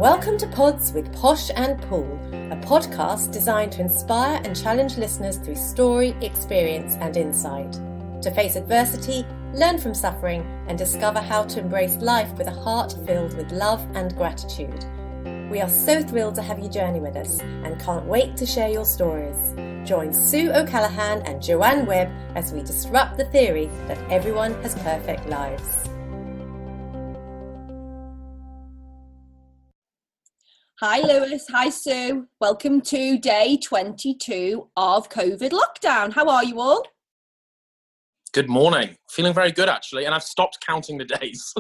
Welcome to Pods with Posh and Paul, a podcast designed to inspire and challenge listeners through story, experience and insight. To face adversity, learn from suffering and discover how to embrace life with a heart filled with love and gratitude. We are so thrilled to have you journey with us and can't wait to share your stories. Join Sue O'Callaghan and Joanne Webb as we disrupt the theory that everyone has perfect lives. Hi Lewis, hi Sue. Welcome to day 22 of COVID lockdown. How are you all? Good morning. Feeling very good, actually, and I've stopped counting the days.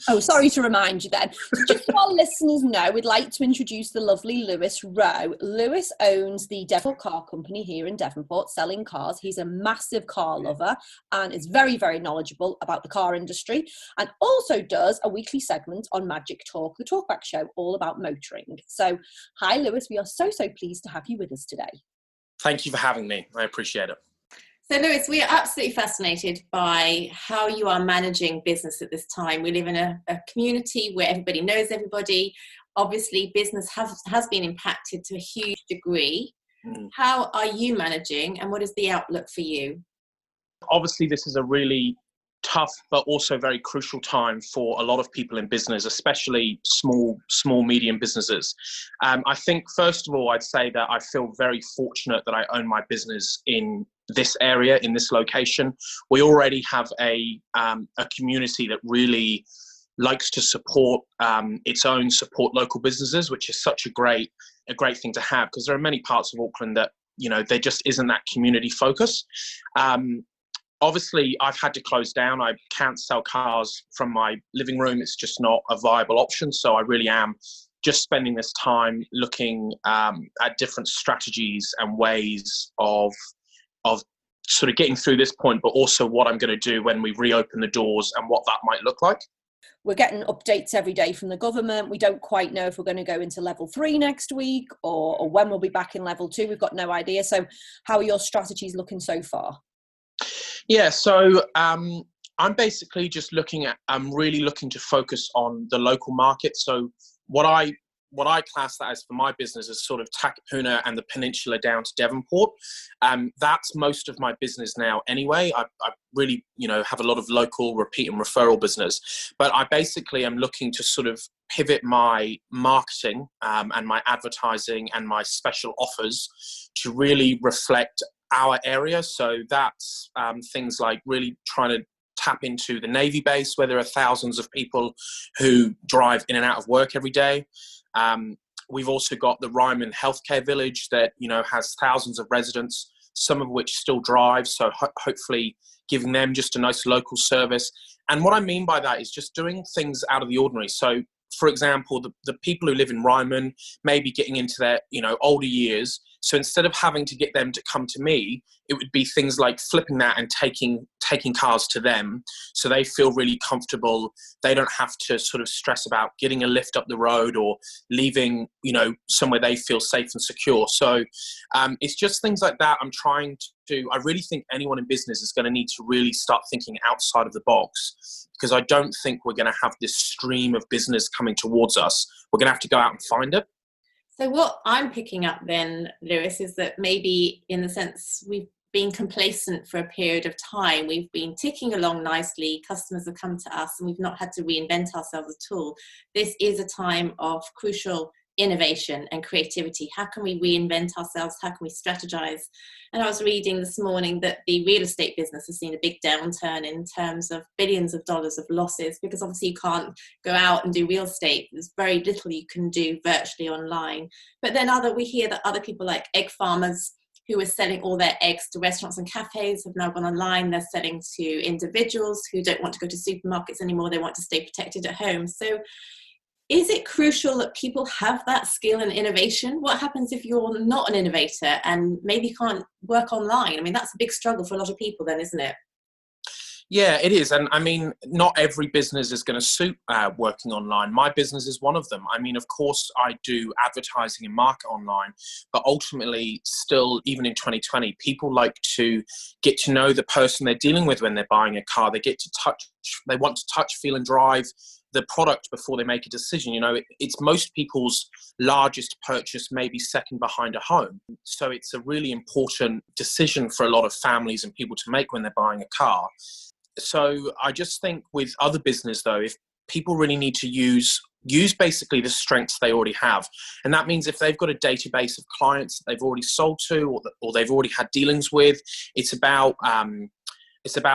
Oh, sorry to remind you then. So just so our listeners know, we'd like to introduce the lovely Lewis Rowe. Lewis owns the Devonport Car Company here in Devonport, selling cars. He's a massive car lover and is very, very knowledgeable about the car industry, and also does a weekly segment on Magic Talk, the talkback show, all about motoring. So, hi Lewis, we are so pleased to have you with us today. Thank you for having me. I appreciate it. So Lewis, we are absolutely fascinated by how you are managing business at this time. We live in a community where everybody knows everybody. Obviously, business has been impacted to a huge degree. How are you managing and what is the outlook for you? Obviously, this is a really tough but also very crucial time for a lot of people in business, especially small, medium businesses. I think, first of all, I'd say that I feel very fortunate that I own my business in this area, in this location. We already have a community that really likes to support support local businesses, which is such a great thing to have, because there are many parts of Auckland that, you know, there just isn't that community focus. Obviously, I've had to close down. I can't sell cars from my living room. It's just not a viable option. So I really am just spending this time looking at different strategies and ways of sort of getting through this point, but also what I'm going to do when we reopen the doors and what that might look like. We're getting updates every day from the government. We don't quite know if we're going to go into level 3 next week or when we'll be back in level 2. We've got no idea. So how are your strategies looking so far? Yeah, so I'm basically just I'm really looking to focus on the local market. So what I class that as for my business is sort of Takapuna and the peninsula down to Devonport. That's most of my business now anyway. I really, have a lot of local repeat and referral business. But I basically am looking to sort of pivot my marketing and my advertising and my special offers to really reflect our area. So that's things like really trying to tap into the Navy base, where there are thousands of people who drive in and out of work every day. We've also got the Ryman Healthcare Village that, has thousands of residents, some of which still drive. So hopefully giving them just a nice local service. And what I mean by that is just doing things out of the ordinary. So, for example, the people who live in Ryman may be getting into their, older years. So instead of having to get them to come to me, it would be things like flipping that and taking cars to them so they feel really comfortable. They don't have to sort of stress about getting a lift up the road or leaving, somewhere they feel safe and secure. So it's just things like that I'm trying to I really think anyone in business is going to need to really start thinking outside of the box, because I don't think we're going to have this stream of business coming towards us. We're going to have to go out and find it. So what I'm picking up then, Lewis, is that maybe in the sense we've been complacent for a period of time. We've been ticking along nicely. Customers have come to us and we've not had to reinvent ourselves at all. This is a time of crucial innovation and creativity. How can we reinvent ourselves? How can we strategize? And I was reading this morning that the real estate business has seen a big downturn in terms of billions of dollars of losses, because obviously you can't go out and do real estate. There's very little you can do virtually online. But then we hear that other people like egg farmers who are selling all their eggs to restaurants and cafes have now gone online. They're selling to individuals who don't want to go to supermarkets anymore. They want to stay protected at home. So is it crucial that people have that skill and innovation? What happens if you're not an innovator and maybe can't work online? I mean, that's a big struggle for a lot of people then, isn't it? Yeah, it is. And I mean, not every business is going to suit working online. My business is one of them. I mean, of course, I do advertising and market online, but ultimately still, even in 2020, people like to get to know the person they're dealing with when they're buying a car. They get to touch they want to touch, feel and drive the product before they make a decision. You know, it's most people's largest purchase, maybe second behind a home. So it's a really important decision for a lot of families and people to make when they're buying a car. So I just think with other business though, if people really need to use basically the strengths they already have. And that means if they've got a database of clients that they've already sold to or they've already had dealings with, it's about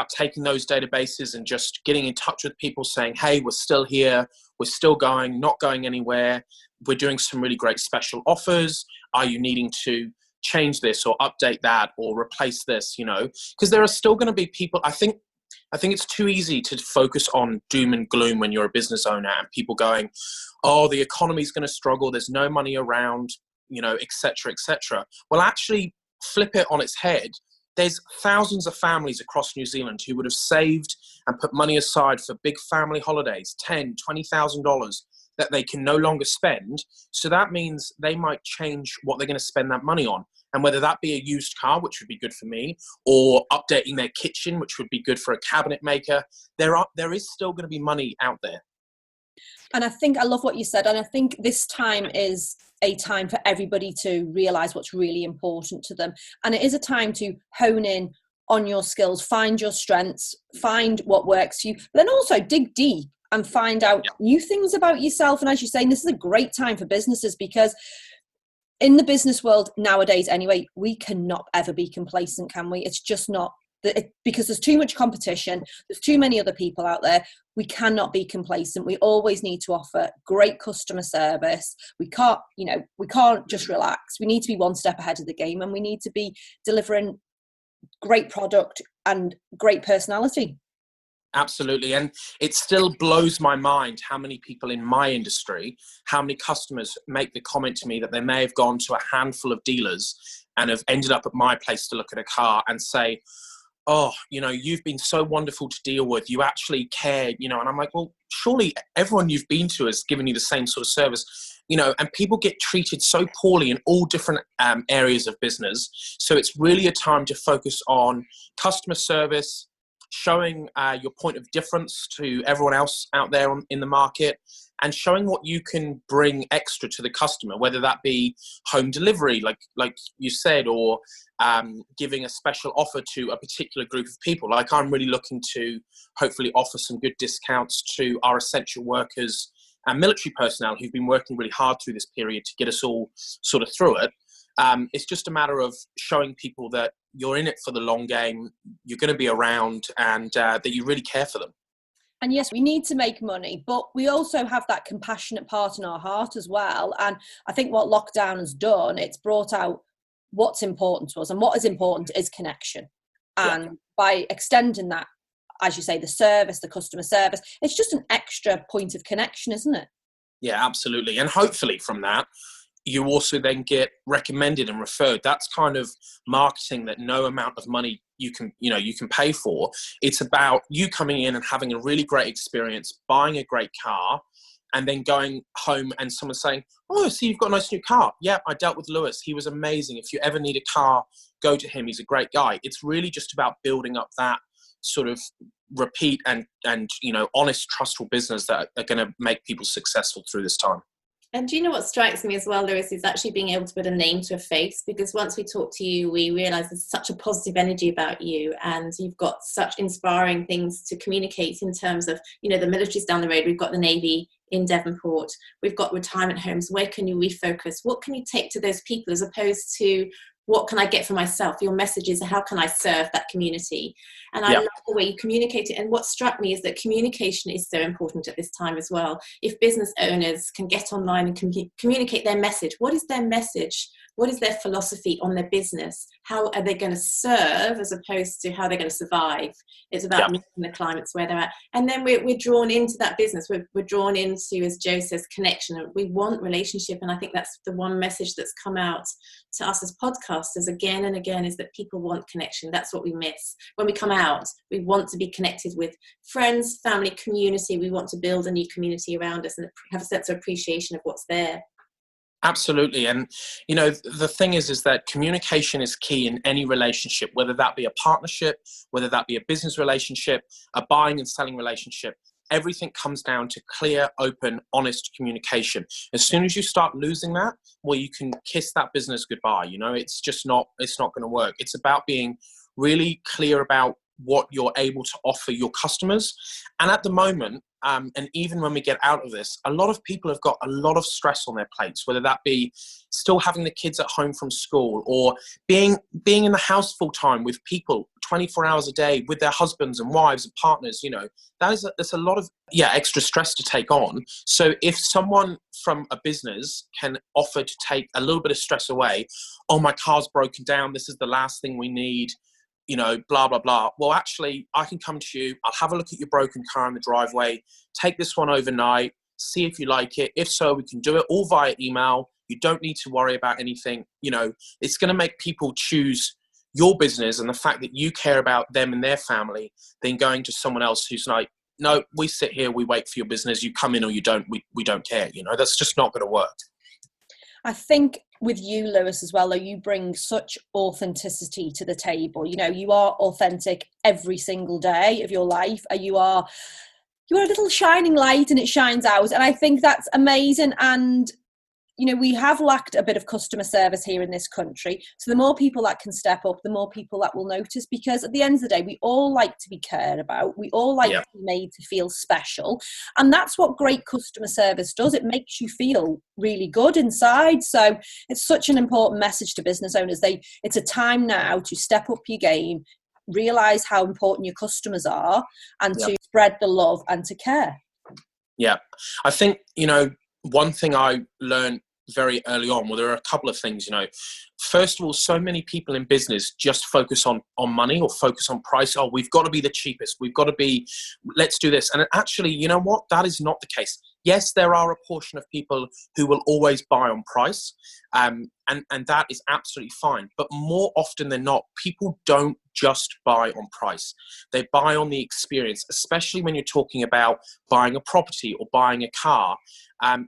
taking those databases and just getting in touch with people saying, hey, we're still here, we're still going, not going anywhere. We're doing some really great special offers. Are you needing to change this or update that or replace this, you know? Because there are still going to be people, I think it's too easy to focus on doom and gloom when you're a business owner and people going, oh, the economy's going to struggle, there's no money around, you know, et cetera, et cetera. Well, actually flip it on its head. There's thousands of families across New Zealand who would have saved and put money aside for big family holidays, $10,000, $20,000 that they can no longer spend. So that means they might change what they're going to spend that money on. And whether that be a used car, which would be good for me, or updating their kitchen, which would be good for a cabinet maker, there is still going to be money out there. And I think I love what you said. And I think this time is a time for everybody to realise what's really important to them. And it is a time to hone in on your skills, find your strengths, find what works for you, but then also dig deep and find out new things about yourself. And as you're saying, this is a great time for businesses because in the business world nowadays anyway, we cannot ever be complacent, can we? It's just not, because there's too much competition, there's too many other people out there. We cannot be complacent. We always need to offer great customer service. We can't just relax. We need to be one step ahead of the game, and we need to be delivering great product and great personality. Absolutely. And it still blows my mind how many people in my industry, how many customers make the comment to me that they may have gone to a handful of dealers and have ended up at my place to look at a car and say, oh, you know, you've been so wonderful to deal with. You actually care, you know, and I'm like, well, surely everyone you've been to has given you the same sort of service, you know, and people get treated so poorly in all different areas of business. So it's really a time to focus on customer service, showing your point of difference to everyone else out there in the market, and showing what you can bring extra to the customer, whether that be home delivery, like you said, or giving a special offer to a particular group of people. Like I'm really looking to hopefully offer some good discounts to our essential workers and military personnel who've been working really hard through this period to get us all sort of through it. It's just a matter of showing people that you're in it for the long game, you're going to be around, and that you really care for them. And yes, we need to make money, but we also have that compassionate part in our heart as well. And I think what lockdown has done, it's brought out what's important to us, and what is important is connection. And by extending that, as you say, the service, the customer service, it's just an extra point of connection, isn't it? Yeah, absolutely. And hopefully from that, you also then get recommended and referred. That's kind of marketing that no amount of money you can pay for. It's about you coming in and having a really great experience, buying a great car, and then going home and someone saying, oh, see, you've got a nice new car. Yeah, I dealt with Lewis. He was amazing. If you ever need a car, go to him. He's a great guy. It's really just about building up that sort of repeat and honest, trustful business that are going to make people successful through this time. And do you know what strikes me as well, Lewis, is actually being able to put a name to a face, because once we talk to you, we realise there's such a positive energy about you, and you've got such inspiring things to communicate in terms of, the military's down the road, we've got the Navy in Devonport, we've got retirement homes. Where can you refocus? What can you take to those people, as opposed to what can I get for myself? Your message is, how can I serve that community? And I love the way you communicate it. And what struck me is that communication is so important at this time as well. If business owners can get online and communicate their message, what is their message? What is their philosophy on their business? How are they going to serve, as opposed to how they're going to survive? It's about meeting the climates where they're at. And then we're drawn into that business. We're drawn into, as Joe says, connection. We want relationship. And I think that's the one message that's come out to us as podcasters again and again, is that people want connection. That's what we miss. When we come out, we want to be connected with friends, family, community. We want to build a new community around us and have a sense of appreciation of what's there. Absolutely. And, the thing is that communication is key in any relationship, whether that be a partnership, whether that be a business relationship, a buying and selling relationship. Everything comes down to clear, open, honest communication. As soon as you start losing that, well, you can kiss that business goodbye. It's just it's not going to work. It's about being really clear about what you're able to offer your customers. And at the moment, and even when we get out of this, a lot of people have got a lot of stress on their plates, whether that be still having the kids at home from school, or being in the house full time with people 24 hours a day with their husbands and wives and partners. There's a lot of extra stress to take on. So if someone from a business can offer to take a little bit of stress away, oh, my car's broken down, this is the last thing we need, blah, blah, blah. Well, actually, I can come to you. I'll have a look at your broken car in the driveway, take this one overnight, see if you like it. If so, we can do it all via email. You don't need to worry about anything. It's going to make people choose your business and the fact that you care about them and their family than going to someone else who's like, no, we sit here, we wait for your business. You come in or you don't, we don't care. That's just not going to work. I think with you, Lewis, as well, though, you bring such authenticity to the table. You are authentic every single day of your life. You are a little shining light, and it shines out. And I think that's amazing. And we have lacked a bit of customer service here in this country. So the more people that can step up, the more people that will notice, because at the end of the day, we all like to be cared about. We all like to be made to feel special. And that's what great customer service does. It makes you feel really good inside. So it's such an important message to business owners. It's a time now to step up your game, realize how important your customers are, and to spread the love and to care. Yeah. I think, one thing I learned very early on, well, there are a couple of things. First of all, so many people in business just focus on money or focus on price. Oh, we've got to be the cheapest, let's do this. And actually, you know what, that is not the case. Yes, there are a portion of people who will always buy on price, and that is absolutely fine. But more often than not, people don't just buy on price. They buy on the experience, especially when you're talking about buying a property or buying a car.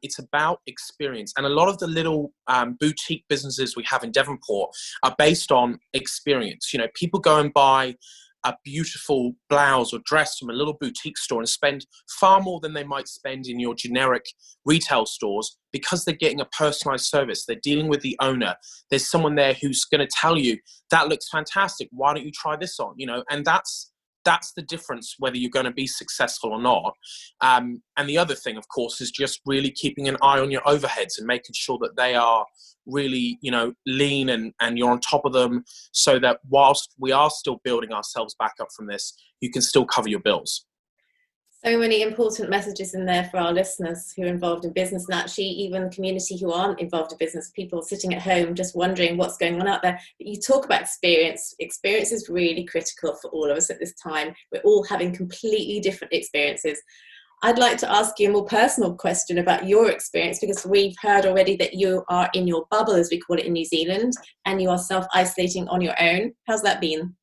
It's about experience. And a lot of the little boutique businesses we have in Devonport are based on experience. People go and buy a beautiful blouse or dress from a little boutique store and spend far more than they might spend in your generic retail stores, because they're getting a personalized service. They're dealing with the owner. There's someone there who's going to tell you, that looks fantastic, why don't you try this on? And that's the difference, whether you're going to be successful or not. And the other thing, of course, is just really keeping an eye on your overheads and making sure that they are really, lean and you're on top of them, so that whilst we are still building ourselves back up from this, you can still cover your bills. So many important messages in there for our listeners who are involved in business, and actually even community who aren't involved in business, people sitting at home just wondering what's going on out there. But you talk about experience. Experience is really critical for all of us at this time. We're all having completely different experiences. I'd like to ask you a more personal question about your experience, because we've heard already that you are in your bubble, as we call it in New Zealand, and you are self-isolating on your own. How's that been?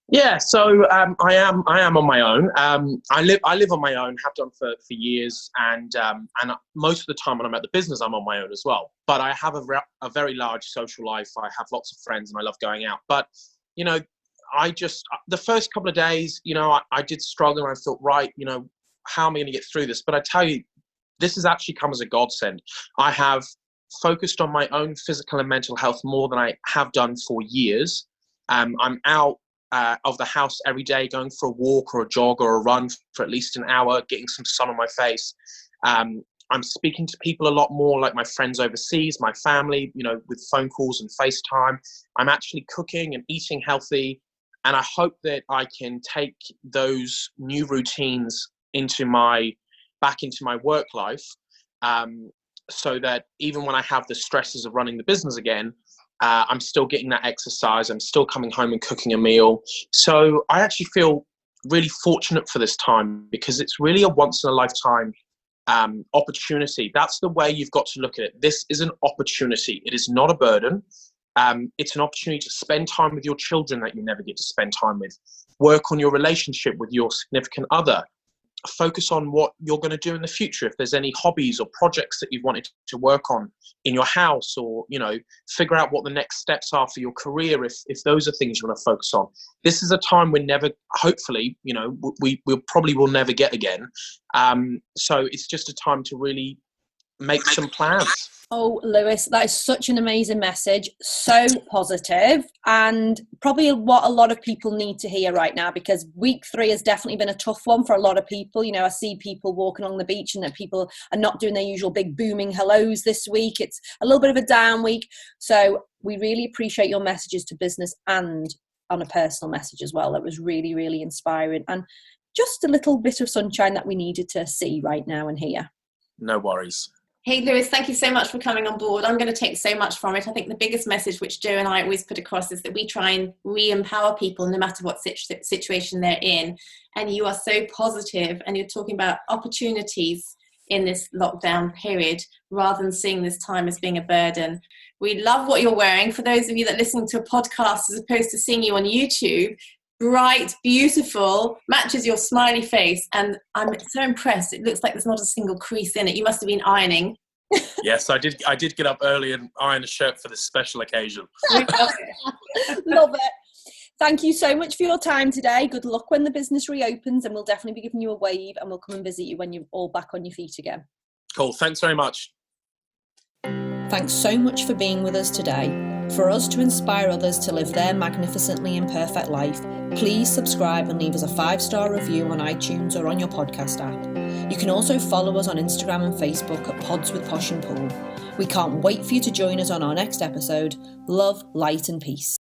Yeah, so I am on my own. I live on my own, have done for years, and most of the time when I'm at the business, I'm on my own as well. But I have a very large social life. I have lots of friends, and I love going out. But the first couple of days, I did struggle, and I thought, right, how am I going to get through this? But I tell you, this has actually come as a godsend. I have focused on my own physical and mental health more than I have done for years. I'm out of the house every day, going for a walk or a jog or a run for at least an hour, getting some sun on my face. I'm speaking to people a lot more, like my friends overseas, my family, with phone calls and FaceTime. I'm actually cooking and eating healthy. And I hope that I can take those new routines back into my work life, so that even when I have the stresses of running the business again, I'm still getting that exercise. I'm still coming home and cooking a meal. So I actually feel really fortunate for this time, because it's really a once in a lifetime opportunity. That's the way you've got to look at it. This is an opportunity. It is not a burden. It's an opportunity to spend time with your children that you never get to spend time with, work on your relationship with your significant other, focus on what you're going to do in the future. If there's any hobbies or projects that you've wanted to work on in your house, or, you know, figure out what the next steps are for your career, if those are things you want to focus on. This is a time we never, hopefully, you know, we probably will never get again. So it's just a time to really make some plans. Oh, Lewis, that is such an amazing message. So positive, and probably what a lot of people need to hear right now, because week 3 has definitely been a tough one for a lot of people. You know, I see people walking along the beach and that people are not doing their usual big booming hellos this week. It's a little bit of a down week. So we really appreciate your messages to business and on a personal message as well. That was really, really inspiring, and just a little bit of sunshine that we needed to see right now and hear. No worries. Hey, Lewis, thank you so much for coming on board. I'm going to take so much from it. I think the biggest message which Joe and I always put across is that we try and re-empower people no matter what situation they're in. And you are so positive, and you're talking about opportunities in this lockdown period rather than seeing this time as being a burden. We love what you're wearing. For those of you that listen to a podcast as opposed to seeing you on YouTube, bright, beautiful, matches your smiley face, and I'm so impressed. It looks like there's not a single crease in it. You must have been ironing. Yes, I did get up early and iron a shirt for this special occasion. Love it. Thank you so much for your time today. Good luck when the business reopens, and we'll definitely be giving you a wave, and we'll come and visit you when you're all back on your feet again. Cool, thanks very much. Thanks so much for being with us today. For us to inspire others to live their magnificently imperfect life, please subscribe and leave us a 5-star review on iTunes or on your podcast app. You can also follow us on Instagram and Facebook at Pods with Posh and Pool. We can't wait for you to join us on our next episode. Love, light and peace.